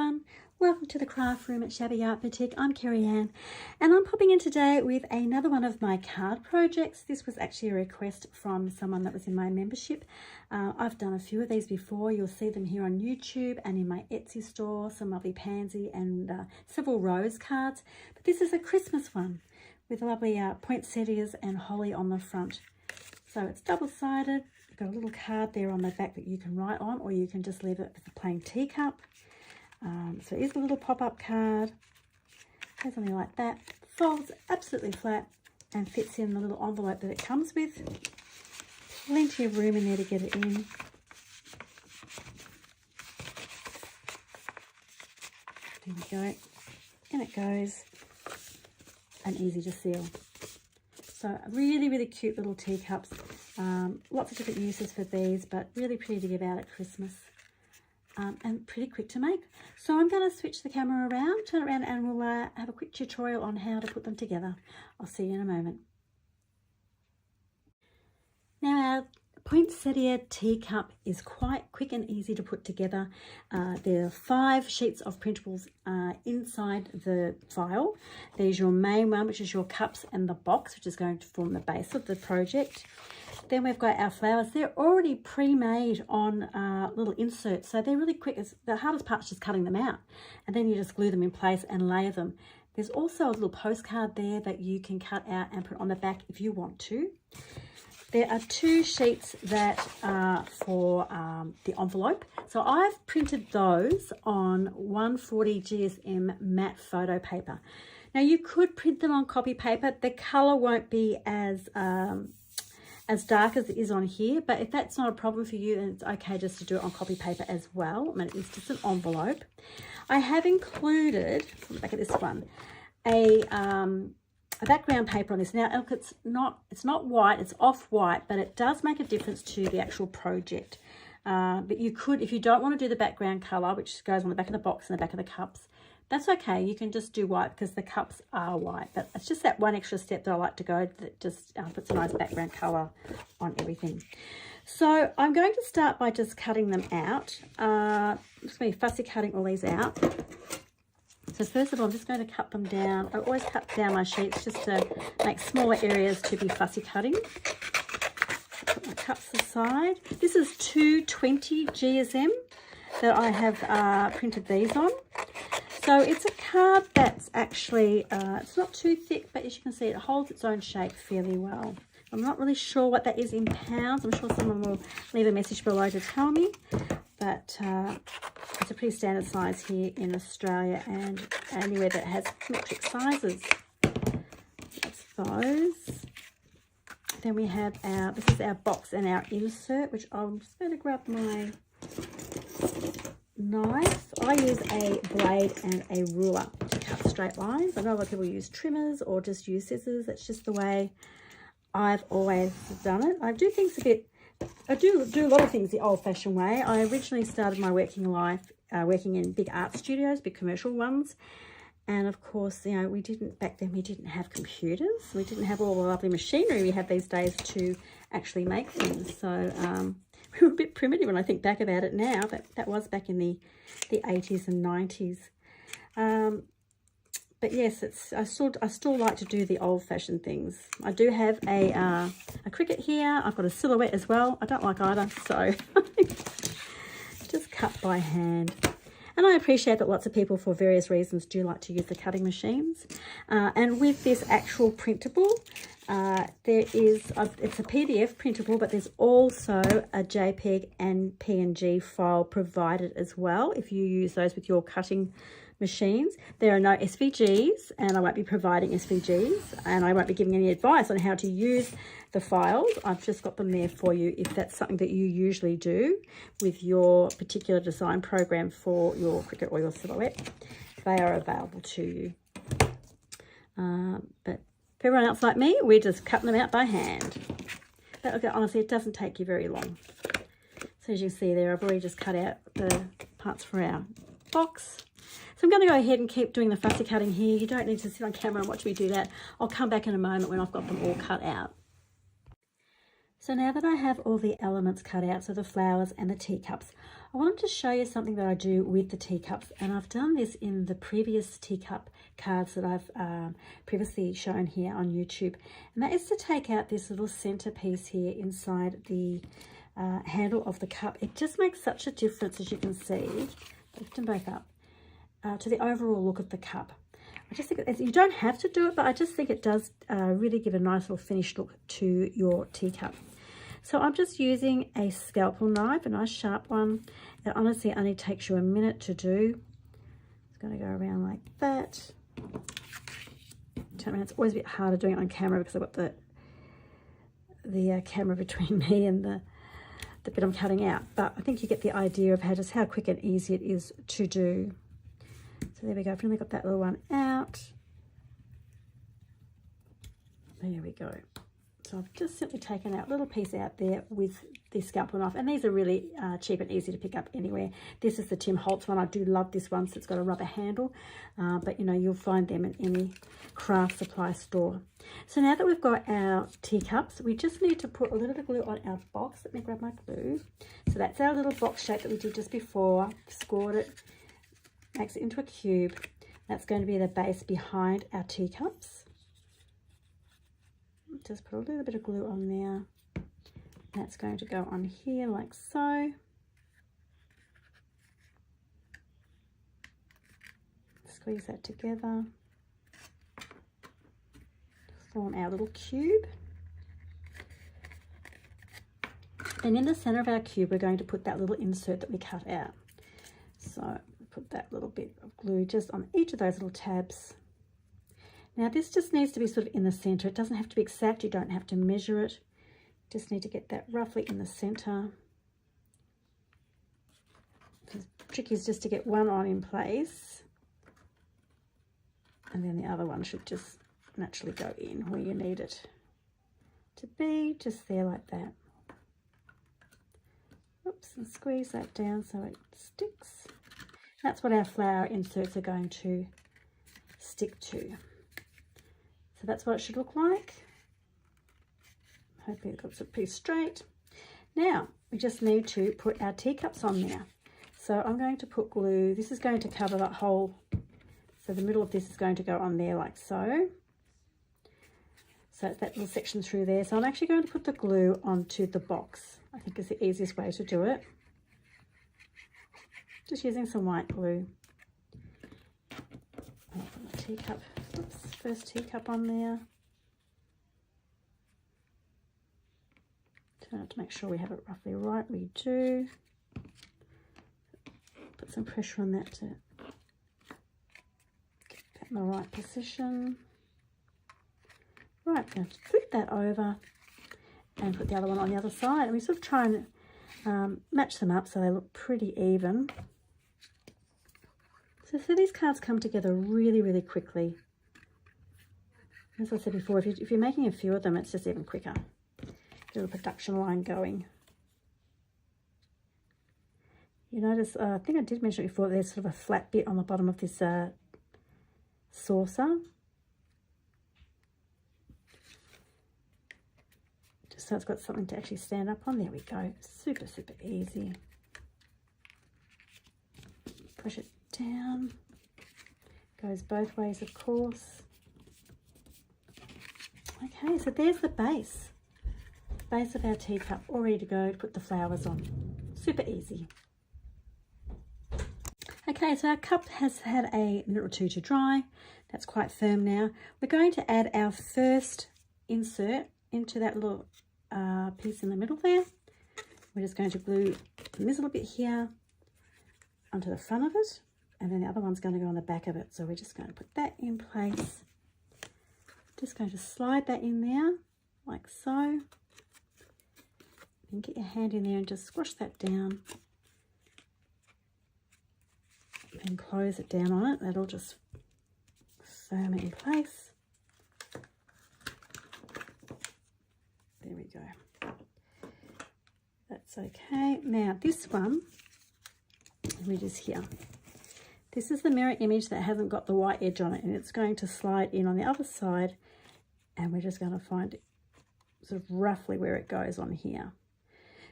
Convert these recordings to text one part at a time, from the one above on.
everyone, welcome to the craft room at Shabby Art Boutique. I'm Kerry Ann and I'm popping in today with another one of my card projects. This was actually a request from someone that was in my membership. I've done a few of these before. You'll see them here on YouTube and in my Etsy store, some lovely pansy and several rose cards. But this is a Christmas one with lovely poinsettias and holly on the front. So it's double-sided. You've got a little card there on the back that you can write on, or you can just leave it with a plain teacup. So here's a little pop-up card. Goes on there like that. Folds absolutely flat and fits in the little envelope that it comes with. Plenty of room in there to get it in. There we go. In it goes. And easy to seal. So really, really cute little teacups. Lots of different uses for these, but really pretty to give out at Christmas. And pretty quick to make. So I'm going to switch the camera around, turn it around, and we'll have a quick tutorial on how to put them together. I'll see you in a moment. Now our poinsettia teacup is quite quick and easy to put together. There are 5 sheets of printables inside the file. There's your main one, which is your cups, and the box, which is going to form the base of the project. Then we've got our flowers. They're already pre-made on little inserts, so they're really quick. The hardest part is just cutting them out, and then you just glue them in place and layer them. There's also a little postcard there that you can cut out and put on the back if you want to. There are 2 sheets that are for the envelope. So I've printed those on 140 GSM matte photo paper. Now you could print them on copy paper. The colour won't be as dark as it is on here, but if that's not a problem for you, then it's okay just to do it on copy paper as well. I mean, it's just an envelope. I have included, on the back of this one, a background paper on this. Now, look, it's not white, it's off-white, but it does make a difference to the actual project. But you could, if you don't want to do the background colour, which goes on the back of the box and the back of the cups, that's okay. You can just do white because the cups are white. But it's just that one extra step that I like to go that just puts a nice background colour on everything. So I'm going to start by just cutting them out. I'm just going to be fussy cutting all these out. So first of all, I'm just going to cut them down. I always cut down my sheets just to make smaller areas to be fussy cutting. Put my cups aside. This is 220 GSM that I have printed these on. So it's a card that's actually, it's not too thick, but as you can see, it holds its own shape fairly well. I'm not really sure what that is in pounds. I'm sure someone will leave a message below to tell me. But it's a pretty standard size here in Australia and anywhere that has metric sizes. That's those. Then we have this is our box and our insert, which I'm just going to grab my knife. I use a blade and a ruler to cut straight lines. I know a lot of people use trimmers or just use scissors. That's just the way I've always done it. I do things a bit, I do a lot of things the old-fashioned way. I originally started my working life working in big art studios, big commercial ones. And of course, you know, back then we didn't have computers. We didn't have all the lovely machinery we have these days to actually make things. So we were a bit primitive when I think back about it now, but that was back in the 80s and 90s. But yes, I still like to do the old-fashioned things. I do have a cricket here. I've got a silhouette as well. I don't like either, so just cut by hand. And I appreciate that lots of people, for various reasons, do like to use the cutting machines. And with this actual printable, it's a PDF printable, but there's also a JPEG and PNG file provided as well if you use those with your cutting machines. There are no SVGs, and I won't be providing SVGs, and I won't be giving any advice on how to use the files. I've just got them there for you if that's something that you usually do with your particular design program for your cricket or your silhouette. They are available to you. But for everyone else like me, we're just cutting them out by hand. But okay, honestly, it doesn't take you very long. So as you can see there, I've already just cut out the parts for our box. So I'm going to go ahead and keep doing the fussy cutting here. You don't need to sit on camera and watch me do that. I'll come back in a moment when I've got them all cut out. So now that I have all the elements cut out, so the flowers and the teacups, I wanted to show you something that I do with the teacups, and I've done this in the previous teacup cards that I've previously shown here on YouTube, and that is to take out this little centerpiece here inside the handle of the cup. It just makes such a difference, as you can see, lift them both up, to the overall look of the cup. I just think you don't have to do it, but I just think it does really give a nice little finished look to your teacup. So I'm just using a scalpel knife, a nice sharp one. It honestly only takes you a minute to do. It's going to go around like that. It's always a bit harder doing it on camera because I've got the camera between me and the bit I'm cutting out. But I think you get the idea of just how quick and easy it is to do. So there we go. I've finally got that little one out. There we go. So I've just simply taken that little piece out there with the scalpel knife, and these are really cheap and easy to pick up anywhere. This is the Tim Holtz one. I do love this one, so it's got a rubber handle, but you know, you'll find them in any craft supply store. So now that we've got our teacups, we just need to put a little bit of glue on our box. Let me grab my glue. So that's our little box shape that we did just before. Scored it, makes it into a cube. That's going to be the base behind our teacups. Just put a little bit of glue on there. That's going to go on here like so. Squeeze that together. Form our little cube. And in the center of our cube, we're going to put that little insert that we cut out. So put that little bit of glue just on each of those little tabs. Now this just needs to be sort of in the center. It doesn't have to be exact. You don't have to measure it. Just need to get that roughly in the center. The trick is just to get one on in place, and then the other one should just naturally go in where you need it to be, just there like that. Oops, and squeeze that down so it sticks. That's what our flower inserts are going to stick to. So that's what it should look like. Hopefully it looks pretty straight. Now we just need to put our teacups on there. So I'm going to put glue. This is going to cover that whole, so the middle of this is going to go on there like so. So it's that little section through there. So I'm actually going to put the glue onto the box. I think is the easiest way to do it. Just using some white glue. I'll put my teacup. Oops, first teacup on there. Turn it to make sure we have it roughly right. We do. Put some pressure on that to get that in the right position. Right, I'm going to flip that over and put the other one on the other side. And we sort of try and match them up so they look pretty even. So these cards come together really, really quickly. As I said before, if you're making a few of them, it's just even quicker. Get a production line going. You notice, I think I did mention it before, there's sort of a flat bit on the bottom of this saucer. Just so it's got something to actually stand up on. There we go. Super, super easy. Push it down. Goes both ways, of course. Okay, so there's the base. Base of our teacup, all ready to go to put the flowers on. Super easy. Okay, so our cup has had a minute or two to dry. That's quite firm now. We're going to add our first insert into that little piece in the middle there. We're just going to glue this little bit here onto the front of it, and then the other one's going to go on the back of it. So we're just going to put that in place. Just going to slide that in there like so. And get your hand in there and just squash that down and close it down on it. That'll just firm it in place. There we go. That's okay. Now this one, which is here. This is the mirror image that hasn't got the white edge on it, and it's going to slide in on the other side, and we're just going to find sort of roughly where it goes on here.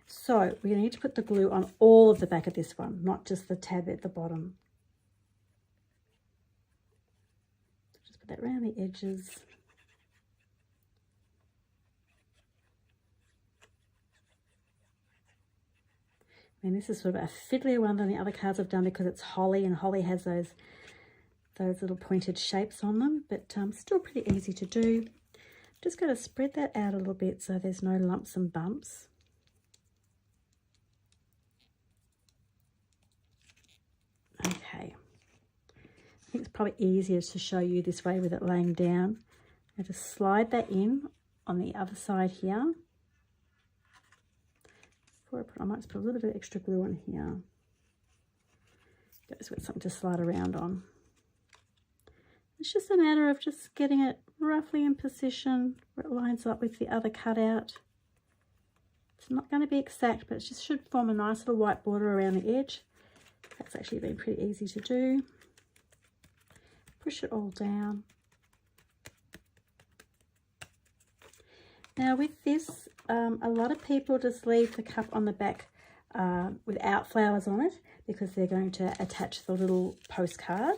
So we're going to need to put the glue on all of the back of this one, not just the tab at the bottom. Just put that around the edges. And this is sort of a fiddlier one than the other cards I've done because it's holly, and holly has those little pointed shapes on them, but still pretty easy to do. Just going to spread that out a little bit so there's no lumps and bumps. Okay, I think it's probably easier to show you this way with it laying down. I just slide that in on the other side here. I might just put a little bit of extra glue on here. Goes with something to slide around on. It's just a matter of just getting it roughly in position where it lines up with the other cutout. It's not going to be exact, but it just should form a nice little white border around the edge. That's actually been pretty easy to do. Push it all down. Now with this, a lot of people just leave the cup on the back without flowers on it because they're going to attach the little postcard,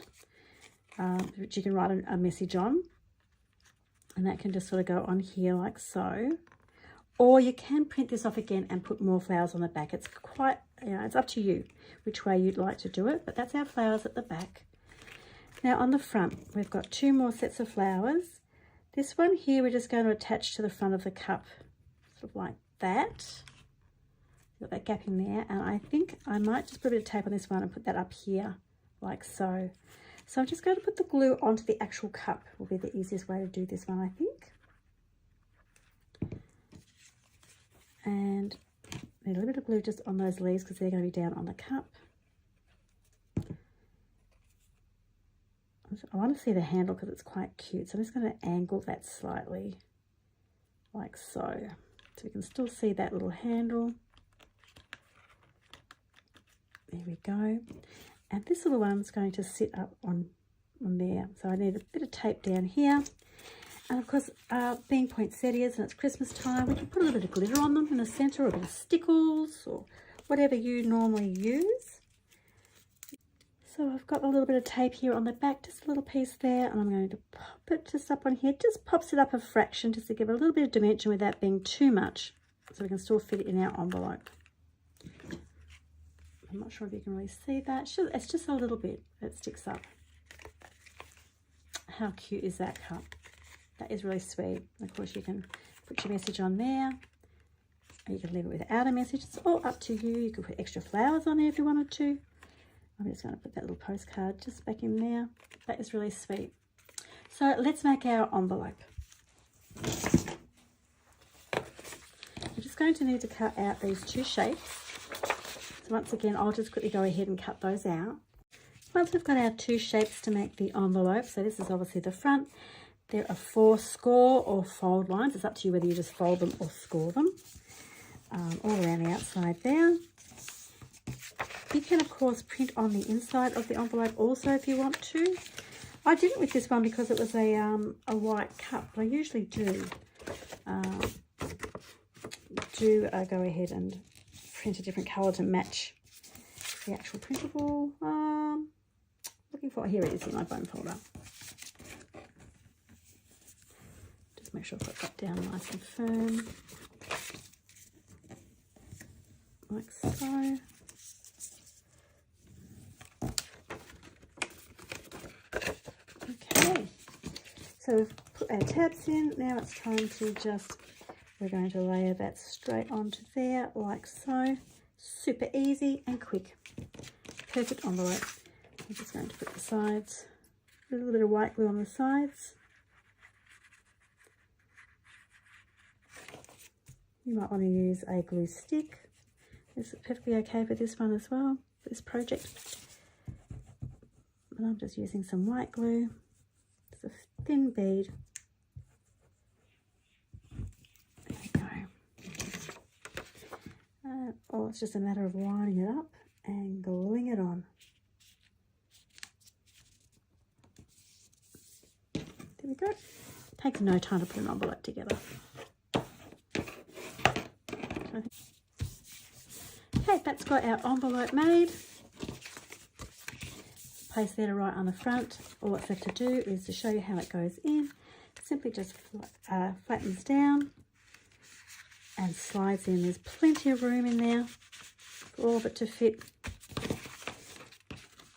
which you can write a message on. And that can just sort of go on here like so. Or you can print this off again and put more flowers on the back. It's quite, it's up to you which way you'd like to do it, but that's our flowers at the back. Now on the front, we've got 2 more sets of flowers. This one here, we're just going to attach to the front of the cup, sort of like that. Got that gap in there, and I think I might just put a bit of tape on this one and put that up here, like so. So I'm just going to put the glue onto the actual cup. Will be the easiest way to do this one, I think. And a little bit of glue just on those leaves because they're going to be down on the cup. I want to see the handle because it's quite cute, so I'm just going to angle that slightly, like so. So you can still see that little handle. There we go. And this little one's going to sit up on there. So I need a bit of tape down here. And of course, being poinsettias and it's Christmas time, we can put a little bit of glitter on them in the centre, or a bit of stickles, or whatever you normally use. So I've got a little bit of tape here on the back, just a little piece there, and I'm going to pop it just up on here. Just pops it up a fraction just to give it a little bit of dimension without being too much, so we can still fit it in our envelope. I'm not sure if you can really see that. It's just a little bit that sticks up. How cute is that cup? That is really sweet. Of course, you can put your message on there, or you can leave it without a message. It's all up to you. You could put extra flowers on there if you wanted to. I'm just going to put that little postcard just back in there. That is really sweet. So let's make our envelope. We're just going to need to cut out these 2 shapes. So once again, I'll just quickly go ahead and cut those out. Once we've got our 2 shapes to make the envelope, so this is obviously the front, there are 4 score or fold lines. It's up to you whether you just fold them or score them. All around the outside there. You can, of course, print on the inside of the envelope also if you want to. I didn't with this one because it was a white cup, but I usually do go ahead and print a different colour to match the actual printable. Looking for, here it is in my bone folder. Just make sure I've got that down nice and firm, like so. So we've put our tabs in. Now it's time to we're going to layer that straight onto there like so. Super easy and quick. Perfect envelope. I'm just going to put the sides, a little bit of white glue on the sides. You might want to use a glue stick. This is perfectly okay for this one as well, for this project. But I'm just using some white glue. A thin bead. There we go. It's just a matter of lining it up and gluing it on. There we go. Takes no time to put an envelope together. Okay, that's got our envelope made. Place that right on the front. All that's left to do is to show you how it goes in. Simply just flattens down and slides in. There's plenty of room in there for all of it to fit.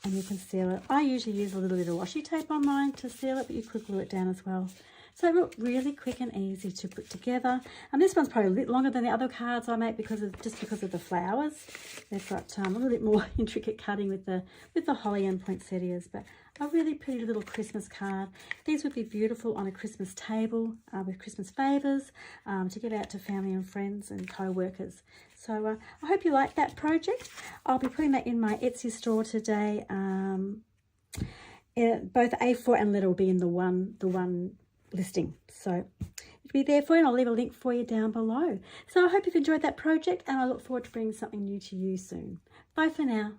And you can seal it. I usually use a little bit of washi tape on mine to seal it, but you could glue it down as well. So look, really quick and easy to put together. And this one's probably a bit longer than the other cards I make because of the flowers. They've got a little bit more intricate cutting with the holly and poinsettias, but a really pretty little Christmas card. These would be beautiful on a Christmas table with Christmas favours to give out to family and friends and co-workers. So I hope you like that project. I'll be putting that in my Etsy store today. Both A4 and letter will be in the one listing, so it'll be there for you, and I'll leave a link for you down below. So I hope you've enjoyed that project, and I look forward to bringing something new to you soon. Bye for now.